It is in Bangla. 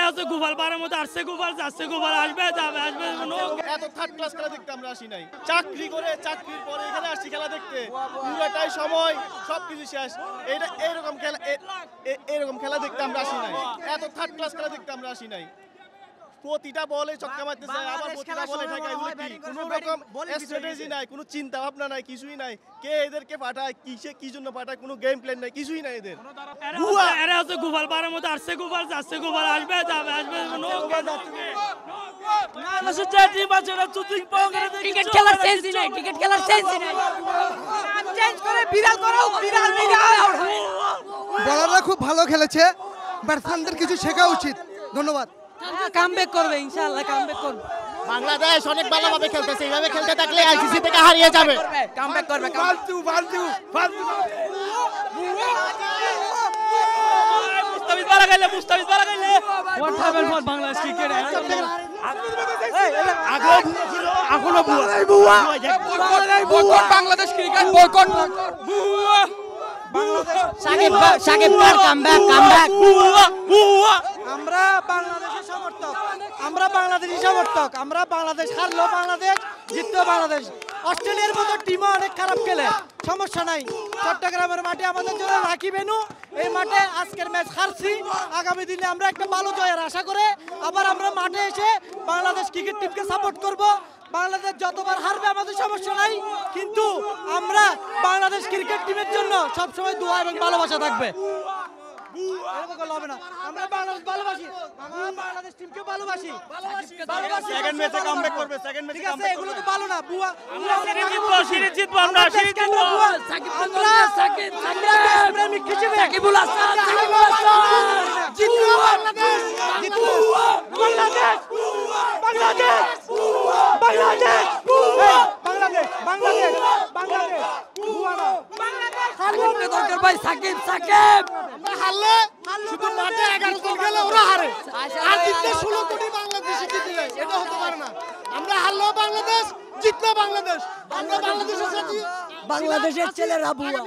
আছে গোপাল পাড়ার মতো আসছে গোপাল যাচ্ছে গোপাল আসবে যাবে আসবে এত থার্ড ক্লাস খেলা দেখতে আমরা আসি নাই চাকরি করে চাকরির পরে এখানে আসছি খেলা দেখতে পুরোটাই সময় সবকিছু শেষ এটা এরকম খেলা দেখতে আমরা আসি নাই এত থার্ড ক্লাস খেলা দেখতে আমরা আসি নাই প্রতিটা বলে ছক্কা মারতেছে আবার প্রতিটা বলে ঠেকায় এগুলো কি কোনো রকম স্ট্র্যাটেজি নাই কোনো চিন্তা ভাবনা নাই কিছুই নাই কে এদেরকে পাঠায় কিসে কি জন্য পাঠায় কোনো গেম প্ল্যান নাই কিছুই নাই এদের এরা আছে গোপাল পাড়ার মতো আসছে গোপাল যাচ্ছে গোপাল আসবে যাবে আসবে ক্রিকেট খেলার সেন্সই নাই ক্রিকেট খেলার সেন্সই নাই চেঞ্জ করে বিড়াল করো বিড়াল বলাররা খুব ভালো খেলেছে ব্যাটসম্যানদের কিছু শেখা উচিত ধন্যবাদ কামব্যাক করবে ইনশাআল্লাহ কামব্যাক করবে বাংলাদেশ অনেক ভালোভাবে খেলতেছে এইভাবে খেলতে থাকলে আইসিসি থেকে হারিয়ে যাবে কামব্যাক করবে ফালতু ফালতু ফালতু মুস্তাফিজ বাড়া গেলে what happen for Bangladesh cricket এখনো বুয়া boycott Bangladesh cricket boycott Shakib Khan comeback আমরা বাংলাদেশের সমর্থক আমরা বাংলাদেশি সমর্থক আমরা বাংলাদেশ হারলো বাংলাদেশ জিতলো বাংলাদেশ অস্ট্রেলিয়ার মতো টিমও অনেক খারাপ খেলে সমস্যা নাই চট্টগ্রামের মাঠে আমাদের জন্য রাখি বেনু এই মাঠে আজকের ম্যাচ হারছি আগামী দিনে আমরা একটা ভালো জয়ের আশা করে আবার আমরা মাঠে এসে বাংলাদেশ ক্রিকেট টিমকে সাপোর্ট করব বাংলাদেশ যতবার হারবে আমাদের সমস্যা নাই কিন্তু আমরা বাংলাদেশ ক্রিকেট টিমের জন্য সবসময় দোয়া এবং ভালোবাসা থাকবে আমরা বাংলাদেশ ভালোবাসি আমরা বাংলাদেশ টিমকে ভালোবাসি সেকেন্ড ম্যাচে কামব্যাক করবে সেকেন্ড ম্যাচে ঠিক আছে এগুলো তো ভালো না বুয়া সিরিজ জিতবো আমরা সিরিজ জিতবো প্রেমিক হিসেবে সাকিবুল হাসান জিতবো বাংলাদেশ জিতবো বাংলাদেশ বাংলাদেশ বাংলাদেশ বাংলাদেশ বাংলাদেশ বাংলাদেশ বুয়া না সাকিবকে দরকার ভাই সাকিব আমরা হারলে শুধু মাঠে 11 জন গেলে ওরা হারে আর জিতলে 16 কোটি বাংলাদেশি জিতবে এটা হতে পারে না আমরা হারলেও বাংলাদেশ জিতলেও বাংলাদেশ আমরা বাংলাদেশের সাথে বাংলাদেশের ছেলেরা বুয়া